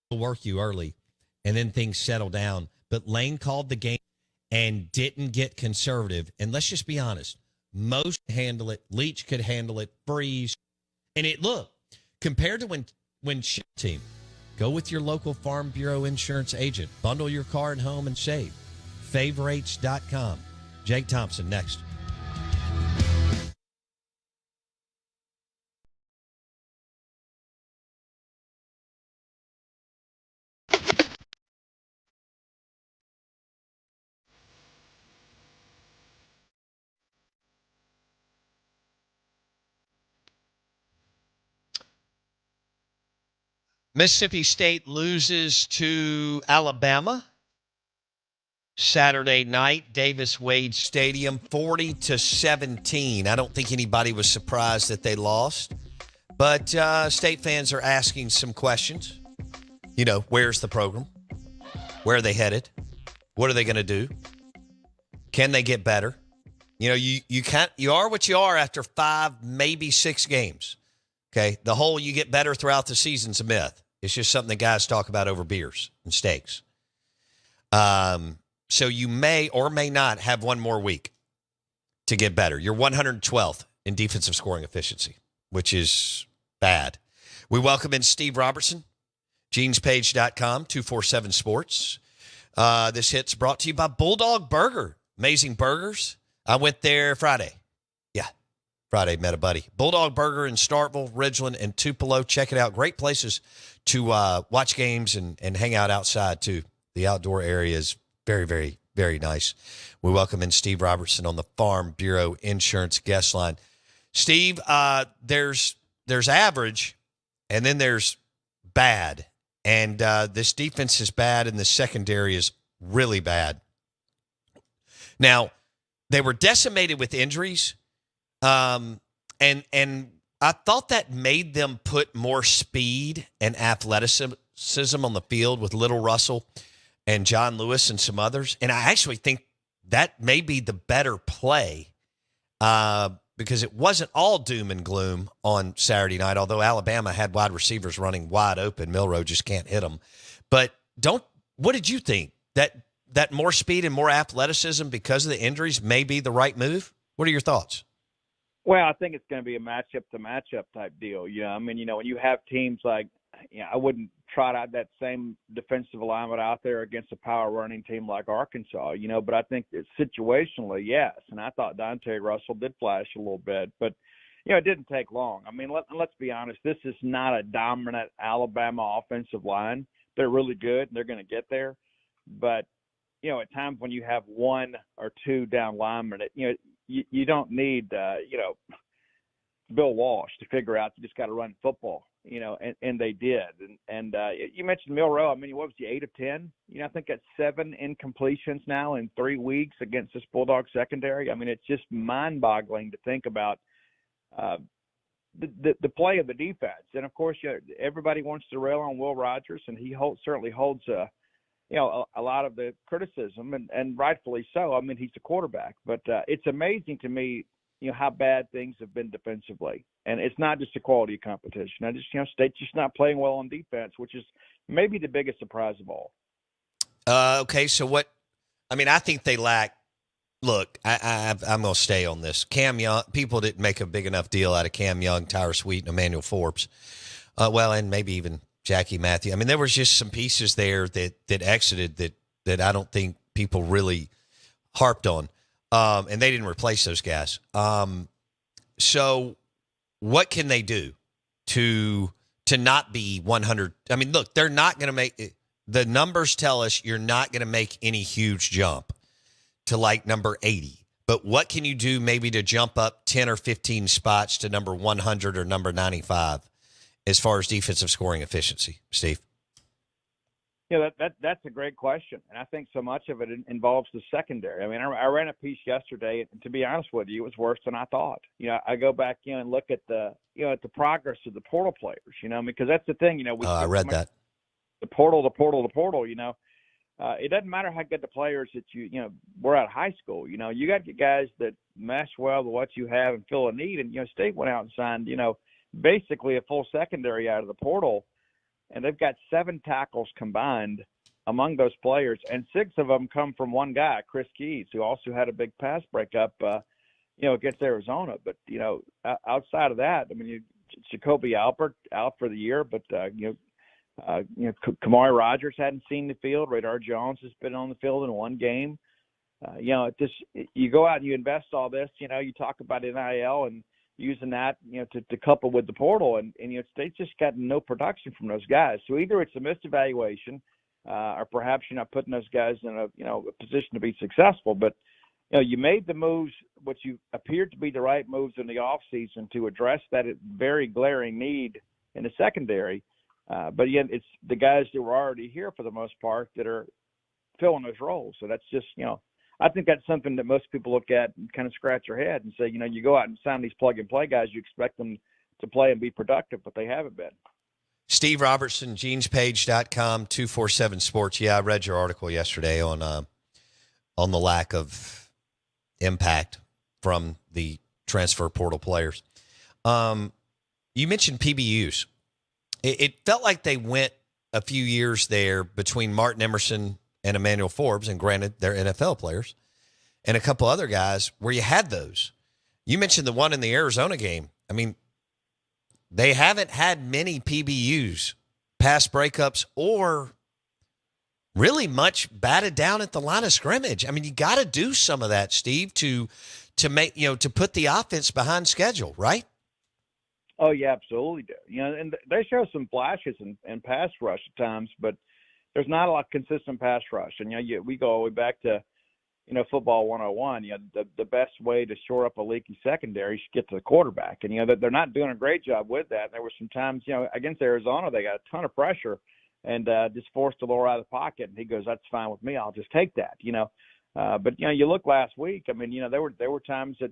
will work you early, and then things settle down. But Lane called the game and didn't get conservative. And let's just be honest, most handle it. Leach could handle it. Freeze, and compared to when team, go with your local Farm Bureau insurance agent. Bundle your car and home and save. Favorites.com. Jake Thompson next. Mississippi State loses to Alabama Saturday night, Davis Wade Stadium, 40-17. I don't think anybody was surprised that they lost, but State fans are asking some questions. Where's the program? Where are they headed? What are they going to do? Can they get better? You are what you are after 5, maybe 6 games. Okay, the whole you get better throughout the season's a myth. It's just something that guys talk about over beers and steaks. So you may or may not have one more week to get better. You're 112th in defensive scoring efficiency, which is bad. We welcome in Steve Robertson, genespage.com, 247 Sports. This hit's brought to you by Bulldog Burger. Amazing burgers. I went there Friday. Friday, met a buddy. Bulldog Burger in Starkville, Ridgeland, and Tupelo. Check it out. Great places to watch games and hang out outside, too. The outdoor area is very, very, very nice. We welcome in Steve Robertson on the Farm Bureau Insurance guest line. Steve, there's average, and then there's bad. And this defense is bad, and the secondary is really bad. Now, they were decimated with injuries. And I thought that made them put more speed and athleticism on the field with Little Russell and John Lewis and some others. And I actually think that may be the better play because it wasn't all doom and gloom on Saturday night, although Alabama had wide receivers running wide open. Milroe just can't hit them. But what did you think? That more speed and more athleticism because of the injuries may be the right move? What are your thoughts? Well, I think it's going to be a matchup-to-matchup type deal. When you have teams like, I wouldn't trot out that same defensive alignment out there against a power running team like Arkansas, but I think that situationally, yes. And I thought Dante Russell did flash a little bit, but, it didn't take long. Let's be honest. This is not a dominant Alabama offensive line. They're really good, and they're going to get there. But, at times when you have one or two down linemen, you don't need, Bill Walsh to figure out you just got to run football, and they did. And you mentioned Milroe. What was he, 8 of 10? I think that's 7 incompletions now in 3 weeks against this Bulldog secondary. It's just mind-boggling to think about the play of the defense. And, of course, everybody wants to rail on Will Rogers, and he certainly holds a lot of the criticism, and rightfully so. He's a quarterback. But it's amazing to me, how bad things have been defensively. And it's not just a quality of competition. State's just not playing well on defense, which is maybe the biggest surprise of all. Okay, so what – I think they lack – look, I'm going to stay on this. Cam Young – people didn't make a big enough deal out of Cam Young, Tyler Sweet, and Emmanuel Forbes. And maybe even – Jackie Matthew. There was just some pieces there that exited that I don't think people really harped on, and they didn't replace those guys. So what can they do to not be 100? Look, they're not going to make – the numbers tell us you're not going to make any huge jump to like number 80. But what can you do maybe to jump up 10 or 15 spots to number 100 or number 95? As far as defensive scoring efficiency, Steve? That's a great question. And I think so much of it involves the secondary. I ran a piece yesterday, and to be honest with you, it was worse than I thought. I go back, and look at the progress of the portal players, because that's the thing, I read that. The portal. It doesn't matter how good the players that were out of high school. You got to get guys that mesh well with what you have and fill a need. And, State went out and signed, basically a full secondary out of the portal and they've got 7 tackles combined among those players, and 6 of them come from one guy, Chris Keys, who also had a big pass breakup, against Arizona. But, outside of that, I mean, Jacoby Albert out for the year, but, Kamari Rogers hadn't seen the field. Radar Jones has been on the field in one game. You go out and you invest all this, you talk about NIL and using that, to couple with the portal, and they just got no production from those guys. So either it's a missed evaluation, or perhaps you're not putting those guys in a position to be successful. But, you made the moves, which you appeared to be the right moves in the offseason to address that very glaring need in the secondary. But again, it's the guys that were already here for the most part that are filling those roles. So that's just, I think that's something that most people look at and kind of scratch their head and say, you go out and sign these plug-and-play guys, you expect them to play and be productive, but they haven't been. Steve Robertson, genespage.com, 247 Sports. Yeah, I read your article yesterday on the lack of impact from the transfer portal players. You mentioned PBUs. It felt like they went a few years there between Martin Emerson and Emmanuel Forbes, and granted, they're NFL players, and a couple other guys where you had those. You mentioned the one in the Arizona game. I mean, they haven't had many PBUs, pass breakups, or really much batted down at the line of scrimmage. I mean, you got to do some of that, Steve, to make, to put the offense behind schedule, right? Oh, yeah, absolutely do. And they show some flashes in pass rush at times, but there's not a lot of consistent pass rush. And, we go all the way back to, football 101. The best way to shore up a leaky secondary is to get to the quarterback. And, they're not doing a great job with that. There were some times, against Arizona, they got a ton of pressure and just forced the lower out of the pocket. And he goes, "That's fine with me. I'll just take that," But, you look last week, I mean, there were times that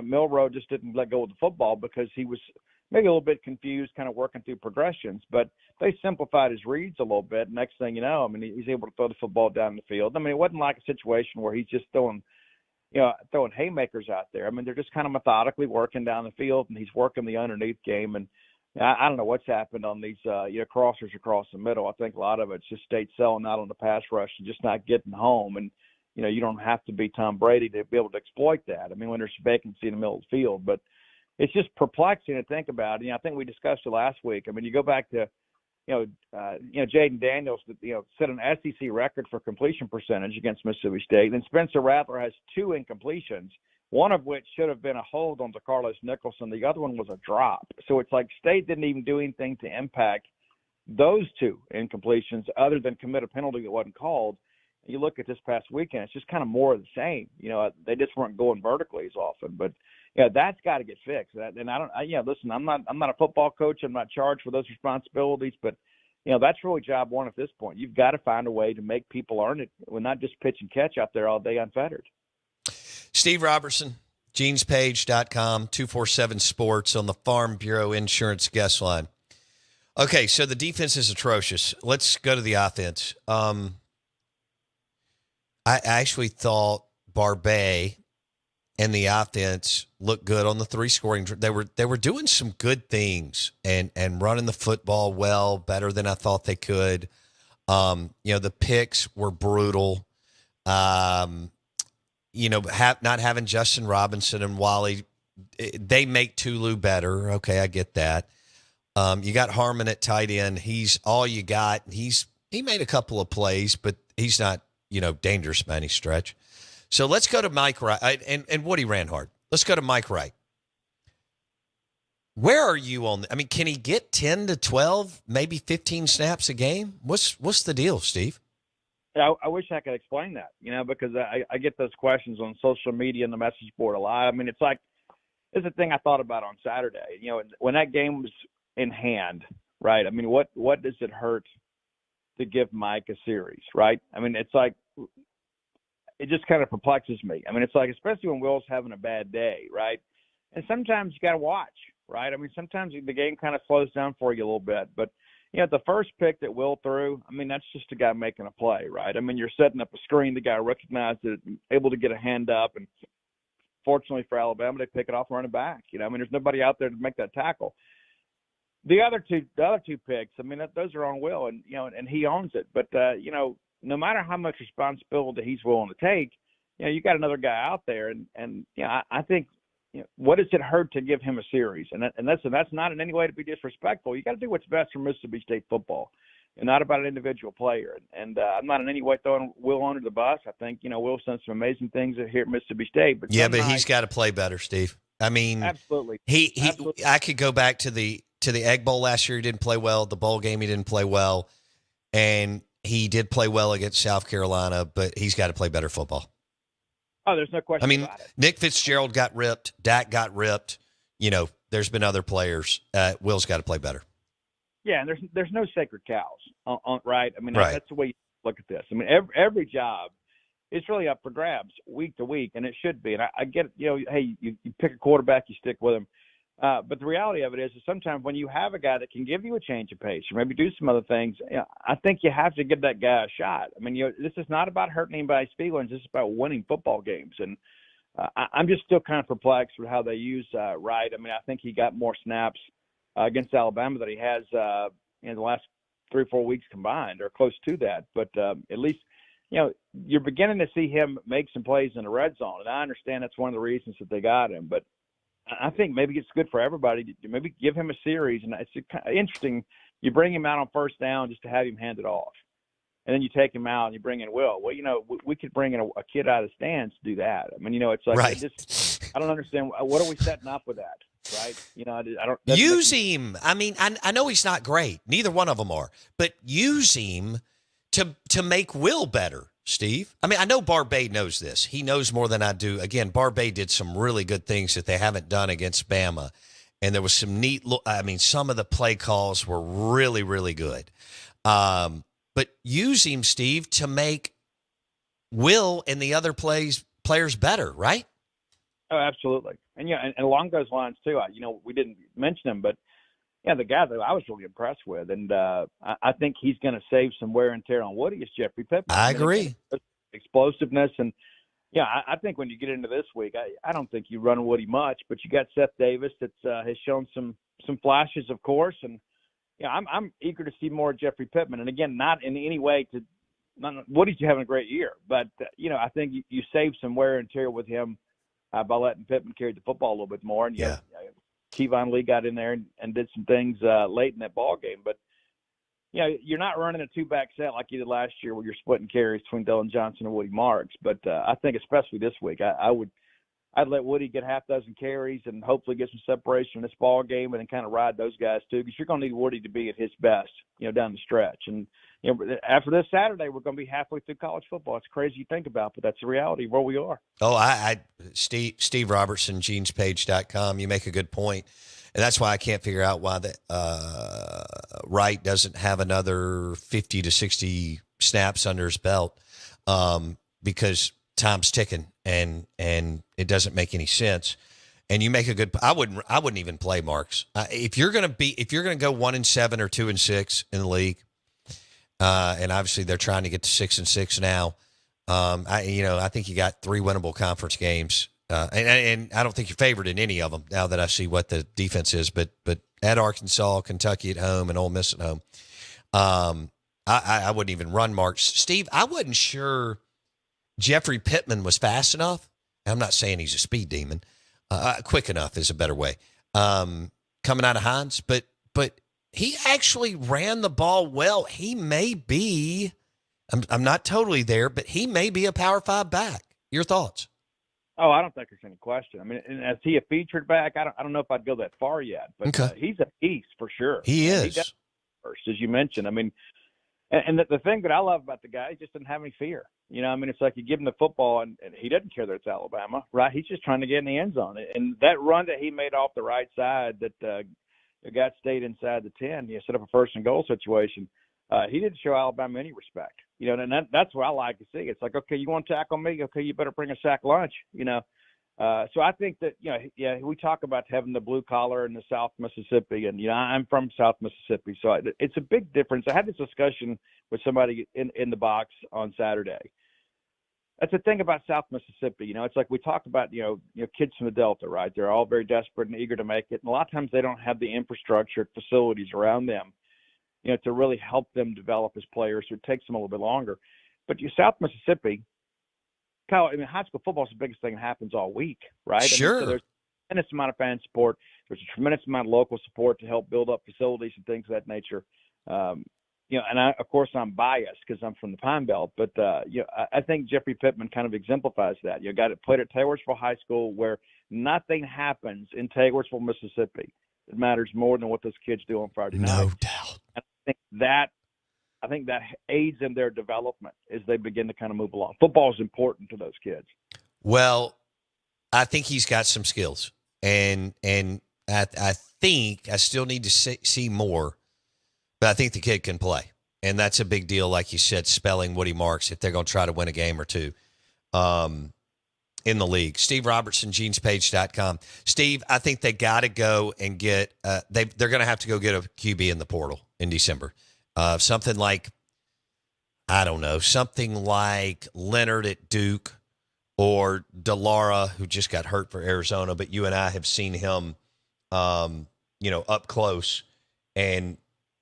Milroe just didn't let go of the football because he was maybe a little bit confused, kind of working through progressions. But they simplified his reads a little bit. Next thing you know, I mean, he's able to throw the football down the field. I mean, it wasn't like a situation where he's just throwing haymakers out there. I mean, they're just kind of methodically working down the field, and he's working the underneath game. And I don't know what's happened on these crossers across the middle. I think a lot of it's just State selling out on the pass rush and just not getting home. And you don't have to be Tom Brady to be able to exploit that. I mean, when there's vacancy in the middle of the field, but it's just perplexing to think about. I think we discussed it last week. I mean, you go back to, Jaden Daniels, set an SEC record for completion percentage against Mississippi State. Then Spencer Rattler has 2 incompletions, one of which should have been a hold on DeCarlos Nicholson. The other one was a drop. So it's like State didn't even do anything to impact those 2 incompletions other than commit a penalty that wasn't called. You look at this past weekend, it's just kind of more of the same. They just weren't going vertically as often. But that's got to get fixed. And listen, I'm not a football coach. I'm not charged with those responsibilities. But that's really job one at this point. You've got to find a way to make people earn it. We're not just pitch and catch out there all day unfettered. Steve Robertson, genespage.com, 247 Sports on the Farm Bureau Insurance guest line. Okay, so the defense is atrocious. Let's go to the offense. I actually thought Barbet and the offense looked good on the 3 scoring. They were doing some good things and running the football well, better than I thought they could. The picks were brutal. Not having Justin Robinson and Wally, they make Tulu better. Okay, I get that. You got Harmon at tight end. He's all you got. He made a couple of plays, but he's not, dangerous by any stretch. So let's go to Mike Wright and Woody ran hard. Let's go to Mike Wright. Where are you on? I mean, can he get 10 to 12, maybe 15 snaps a game? What's the deal, Steve? I wish I could explain that, because I get those questions on social media and the message board a lot. I mean, it's a thing I thought about on Saturday. When that game was in hand, right? I mean, what does it hurt to give Mike a series, right? I mean, it's like, it just kind of perplexes me. I mean, it's like, especially when Will's having a bad day, right? And sometimes you got to watch, right? I mean, sometimes the game kind of slows down for you a little bit. But, the first pick that Will threw, I mean, that's just a guy making a play, right? I mean, you're setting up a screen. The guy recognized it, able to get a hand up. And fortunately for Alabama, they pick it off running back. I mean, there's nobody out there to make that tackle. The other two picks, I mean, those are on Will, and and he owns it. But no matter how much responsibility he's willing to take, you got another guy out there, and I think, what does it hurt to give him a series? And that's not in any way to be disrespectful. You got to do what's best for Mississippi State football, and not about an individual player. And I'm not in any way throwing Will under the bus. I think Will's done some amazing things here at Mississippi State. But he's got to play better, Steve. I mean, absolutely. Absolutely. I could go back to the Egg Bowl last year. He didn't play well. The bowl game, he didn't play well, and he did play well against South Carolina. But he's got to play better football. Oh, there's no question. I mean, about it. Nick Fitzgerald got ripped. Dak got ripped. There's been other players. Will's got to play better. Yeah, and there's no sacred cows, right? I mean, right. That's the way you look at this. I mean, every job is really up for grabs week to week, and it should be. And I get it. Hey, you pick a quarterback, you stick with him. But the reality of it is sometimes when you have a guy that can give you a change of pace or maybe do some other things, I think you have to give that guy a shot. I mean, this is not about hurting anybody's feelings. This is about winning football games. And I'm just still kind of perplexed with how they use Wright. I mean, I think he got more snaps against Alabama than he has in the last 3 or 4 weeks combined, or close to that. But at least, you're beginning to see him make some plays in the red zone. And I understand that's one of the reasons that they got him. But I think maybe it's good for everybody to maybe give him a series. And it's kind of interesting. You bring him out on first down just to have him hand it off. And then you take him out and you bring in Will. Well, we could bring in a kid out of the stands to do that. I mean, it's like, right. I don't understand. What are we setting up with that? Right? I don't use him. I mean, I know he's not great. Neither one of them are. But use him to make Will better, Steve. I mean, I know Barbay knows this. He knows more than I do. Again, Barbay did some really good things that they haven't done against Bama. And there was some neat some of the play calls were really, really good. But use him, Steve, to make Will and the other players better, right? Oh, absolutely. And and along those lines too, we didn't mention him, but the guy that I was really impressed with, and I think he's going to save some wear and tear on Woody, is Jeffrey Pittman. I agree. Explosiveness, and I think when you get into this week, I don't think you run Woody much, but you got Seth Davis that has shown some flashes, of course, and I'm eager to see more Jeffrey Pittman. And again, not in any way Woody's having a great year, but I think you save some wear and tear with him by letting Pittman carry the football a little bit more. And Kevon Lee got in there and did some things late in that ball game. But you're not running a two-back set like you did last year, where you're splitting carries between Dylan Johnson and Woody Marks. But I think especially this week, I'd let Woody get half dozen carries and hopefully get some separation in this ball game, and then kind of ride those guys too, because you're going to need Woody to be at his best, down the stretch. And after this Saturday, we're going to be halfway through college football. It's crazy to think about, but that's the reality of where we are. Oh, Steve Robertson, genespage.com. You make a good point. And that's why I can't figure out why Wright doesn't have another 50 to 60 snaps under his belt, because time's ticking and it doesn't make any sense. And you make a good. I wouldn't even play Marks if you're going to go 1-7 or 2-6 in the league. And obviously they're trying to get to 6-6 now. I think you got 3 winnable conference games. And I don't think you're favored in any of them now that I see what the defense is, but at Arkansas, Kentucky at home, and Ole Miss at home. I wouldn't even run Marks. Steve, I wasn't sure Jeffrey Pittman was fast enough. I'm not saying he's a speed demon. Quick enough is a better way. Coming out of Hines, but he actually ran the ball well. He may be, I'm not totally there, but he may be a Power 5 back. Your thoughts? Oh, I don't think there's any question. I mean, is he a featured back? I don't know if I'd go that far yet, but okay. He's a piece for sure. He is. He does first, as you mentioned. I mean, and the thing that I love about the guy, he just doesn't have any fear. It's like you give him the football, and he doesn't care that it's Alabama, right? He's just trying to get in the end zone. And that run that he made off the right side that got stayed inside the 10, set up a first and goal situation. He didn't show Alabama any respect, and that's what I like to see. It's like, okay, you want to tackle me? Okay, you better bring a sack lunch, So I think that, we talk about having the blue collar in the South Mississippi, and, I'm from South Mississippi, so it's a big difference. I had this discussion with somebody in the box on Saturday. That's the thing about South Mississippi. It's like we talk about, kids from the Delta, right? They're all very desperate and eager to make it. And a lot of times they don't have the infrastructure, facilities around them, to really help them develop as players. So it takes them a little bit longer. But South Mississippi, Kyle, high school football is the biggest thing that happens all week, right? Sure. So there's a tremendous amount of fan support. There's a tremendous amount of local support to help build up facilities and things of that nature. And of course, I'm biased because I'm from the Pine Belt, but I think Jeffrey Pittman kind of exemplifies that. You got it played at Taylorsville High School, where nothing happens in Taylorsville, Mississippi. It matters more than what those kids do on Friday night. No doubt. And I think that aids in their development as they begin to kind of move along. Football is important to those kids. Well, I think he's got some skills, and I think I still need to see more. But I think the kid can play, and that's a big deal, like you said, spelling Woody Marks if they're going to try to win a game or two in the league. Steve Robertson, genespage.com. Steve, I think they got to go and get they're going to have to go get a QB in the portal in December. Something like, I don't know, something like Leonard at Duke or DeLara, who just got hurt for Arizona, but you and I have seen him, up close, and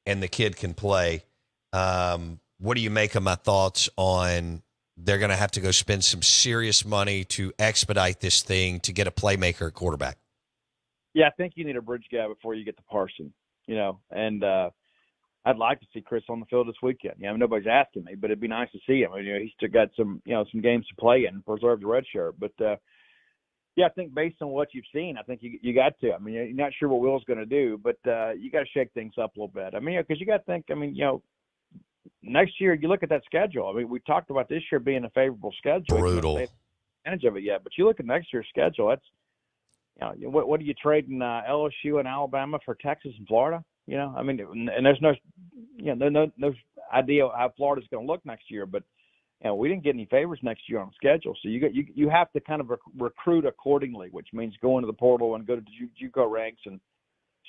the kid can play. What do you make of my thoughts on they're going to have to go spend some serious money to expedite this thing to get a playmaker at quarterback? Yeah, I think you need a bridge guy before you get to Parson, and I'd like to see Chris on the field this weekend. Nobody's asking me, but it'd be nice to see him. He's still got some games to play in, preserve the red shirt. But, I think based on what you've seen, I think you got to. You're not sure what Will's going to do, but you got to shake things up a little bit. Because you got to think, next year you look at that schedule. We talked about this year being a favorable schedule. Brutal. We haven't taken advantage of it yet, but you look at next year's schedule. That's, what are you trading LSU and Alabama for Texas and Florida? And there's no idea how Florida's going to look next year, but we didn't get any favors next year on schedule, so you have to kind of recruit accordingly, which means go into the portal and go to the JUCO ranks and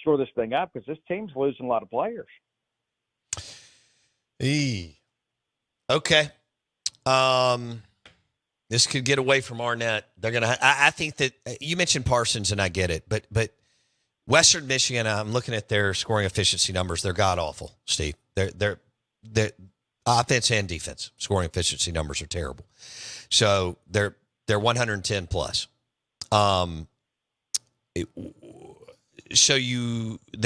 shore this thing up, because this team's losing a lot of players. Okay. This could get away from Arnett. They're gonna. I think that you mentioned Parsons, and I get it, but Western Michigan, I'm looking at their scoring efficiency numbers. They're god awful, Steve. They're offense and defense scoring efficiency numbers are terrible. So they're 110 plus. They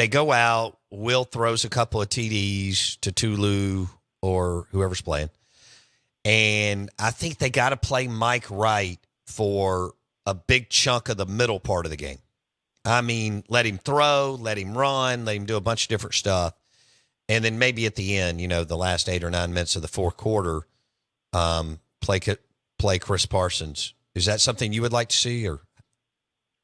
go out. Will throws a couple of TDs to Tulu or whoever's playing, and I think they got to play Mike Wright for a big chunk of the middle part of the game. Let him throw, let him run, let him do a bunch of different stuff. And then maybe at the end, the last 8 or 9 minutes of the fourth quarter, play Chris Parsons. Is that something you would like to see? Or?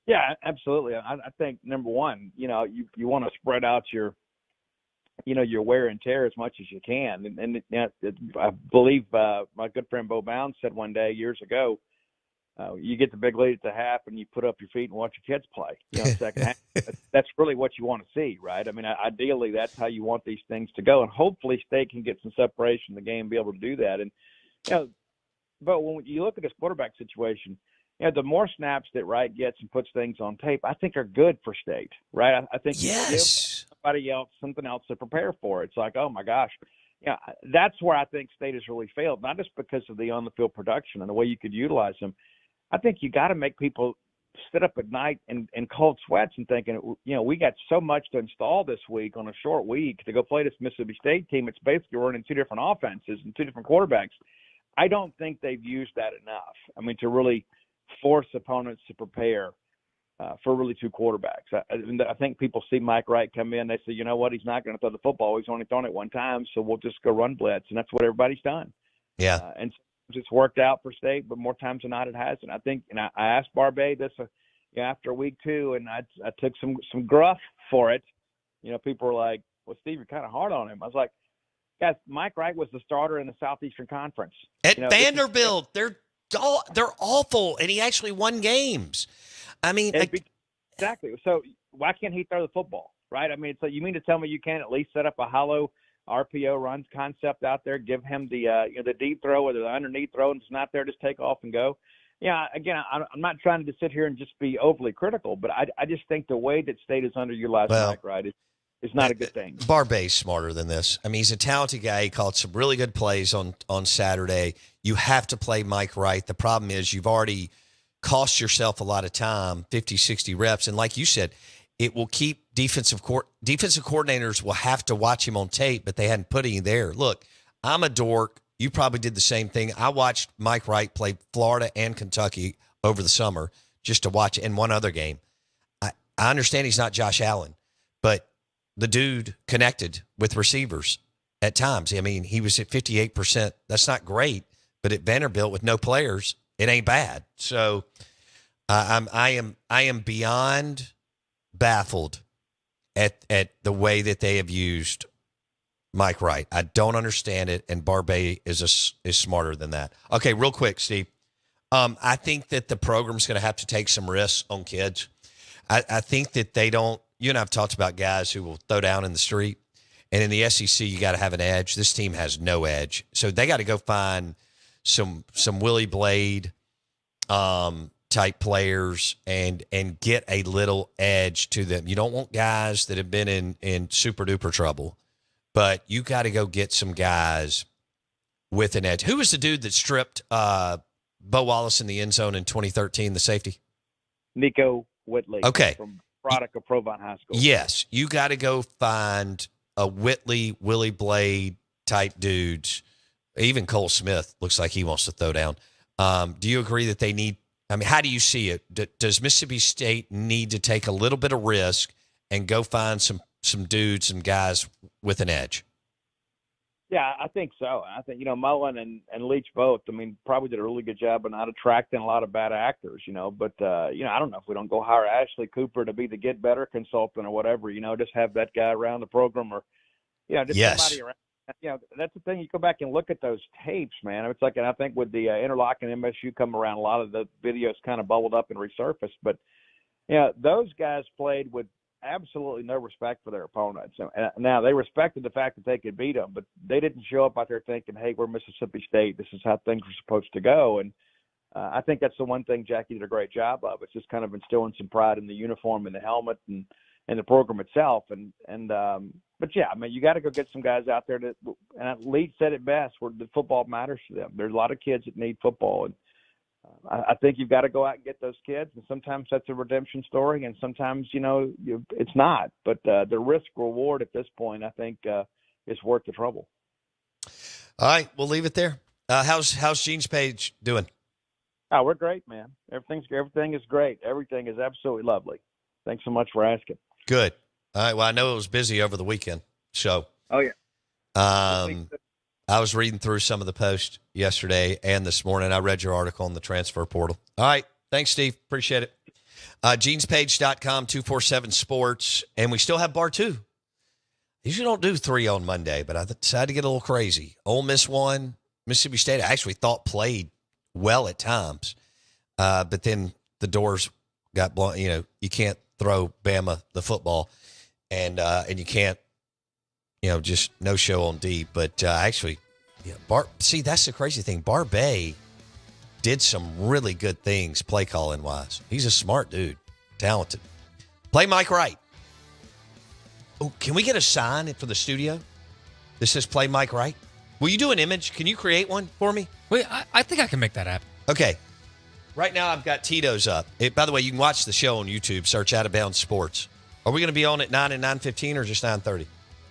Yeah, absolutely. I think, number one, you want to spread out your wear and tear as much as you can. And I believe my good friend Bo Bounds said one day years ago, you get the big lead at the half and you put up your feet and watch your kids play, second half. That's really what you want to see, right? Ideally, that's how you want these things to go. And hopefully State can get some separation in the game and be able to do that. And, but when you look at this quarterback situation, the more snaps that Wright gets and puts things on tape, I think are good for State, right? I think you give somebody else something else to prepare for. It's like, oh, my gosh. That's where I think State has really failed, not just because of the on-the-field production and the way you could utilize them. I think you got to make people sit up at night in cold sweats and thinking, we got so much to install this week on a short week to go play this Mississippi State team. It's basically running 2 different offenses and 2 different quarterbacks. I don't think they've used that enough. To really force opponents to prepare for really 2 quarterbacks. I think people see Mike Wright come in. They say, you know what, he's not going to throw the football. He's only thrown it 1 time, so we'll just go run blitz. And that's what everybody's done. Yeah. And it's worked out for State, but more times than not it hasn't. I think, and I asked Barbay this after week 2, and I took some gruff for it. People were like, well, Steve, you're kind of hard on him. I was like, guys, Mike Wright was the starter in the Southeastern Conference. At Vanderbilt, they're awful, and he actually won games. Exactly. So why can't he throw the football, right? So you mean to tell me you can't at least set up a hollow RPO runs concept out there. Give him the deep throw or the underneath throw, and it's not there, just take off and go. Yeah, again, I'm not trying to sit here and just be overly critical, but I just think the way that State is underutilized Mike Wright is not a good thing. Barbay's smarter than this. I mean, he's a talented guy. He called some really good plays on Saturday. You have to play Mike Wright. The problem is you've already cost yourself a lot of time, 50, 60 reps. And like you said, it will keep defensive coordinators will have to watch him on tape, but they hadn't put any there. Look, I'm a dork. You probably did the same thing. I watched Mike Wright play Florida and Kentucky over the summer just to watch it in one other game. I understand he's not Josh Allen, but the dude connected with receivers at times. I mean, he was at 58%. That's not great, but at Vanderbilt with no players, it ain't bad. So I am beyond baffled at the way that they have used Mike Wright. I don't understand it, and Barbay is smarter than that. Okay, real quick, Steve. I think that the program's going to have to take some risks on kids. I think that they don't. You and I have talked about guys who will throw down in the street, and in the SEC, you got to have an edge. This team has no edge, so they got to go find some Willie Blade type players and get a little edge to them. You don't want guys that have been in super duper trouble. But you got to go get some guys with an edge. Who was the dude that stripped Bo Wallace in the end zone in 2013, the safety? Nico Whitley. Okay. From product of Provine High School. Yes. You got to go find a Whitley, Willie Blade type dudes. Even Cole Smith looks like he wants to throw down. Do you agree that they need – I mean, how do you see it? Does Mississippi State need to take a little bit of risk and go find some dudes, some guys with an edge? Yeah, I think so. I think, Mullen and Leach both, probably did a really good job of not attracting a lot of bad actors, but, I don't know if we don't go hire Ashley Cooper to be the Get Better consultant or whatever, just have that guy around the program or, just somebody around. That's the thing. You go back and look at those tapes, man. It's like, and I think with the Interlochen MSU come around, a lot of the videos kind of bubbled up and resurfaced, but, those guys played with absolutely no respect for their opponents. Now, they respected the fact that they could beat them, but they didn't show up out there thinking, hey, we're Mississippi State. This is how things are supposed to go. And I think that's the one thing Jackie did a great job of. It's just kind of instilling some pride in the uniform and the helmet and the program itself. But yeah, you got to go get some guys out there that, and Leach said it best, where the football matters to them. There's a lot of kids that need football, and I think you've got to go out and get those kids, and sometimes that's a redemption story, and sometimes, it's not. But the risk-reward at this point, I think, is worth the trouble. All right, we'll leave it there. How's Gene's page doing? Oh, we're great, man. Everything is great. Everything is absolutely lovely. Thanks so much for asking. Good. All right, well, I know it was busy over the weekend, so. Oh, yeah. I was reading through some of the posts yesterday and this morning. I read your article on the transfer portal. All right. Thanks, Steve. Appreciate it. Genespage.com, 247 Sports. And we still have bar 2. Usually don't do 3 on Monday, but I decided to get a little crazy. Ole Miss won. Mississippi State, I actually thought played well at times. But then the doors got blown. You can't throw Bama the football. And you can't, just no show on D. But actually, see, that's the crazy thing. Barbay did some really good things play calling wise. He's a smart dude, talented. Play Mike Wright. Oh, can we get a sign for the studio that says play Mike Wright? Will you do an image? Can you create one for me? Wait, I think I can make that happen. Okay. Right now, I've got Tito's up. By the way, you can watch the show on YouTube. Search Out of Bounds Sports. Are we going to be on at 9 and 9:15 or just 9:30?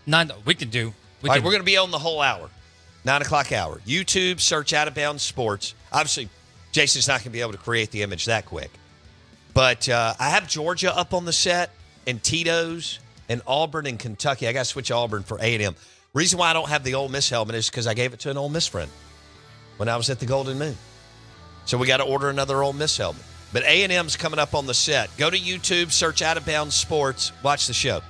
9. We can do. All right, we're going to be on the whole hour, 9 o'clock hour. YouTube, search Out of Bounds Sports. Obviously, Jason's not going to be able to create the image that quick. But I have Georgia up on the set and Tito's and Auburn and Kentucky. I got to switch Auburn for A&M. Reason why I don't have the Ole Miss helmet is because I gave it to an Ole Miss friend when I was at the Golden Moon. So we got to order another Ole Miss helmet. But A&M's coming up on the set. Go to YouTube, search Out of Bounds Sports, watch the show.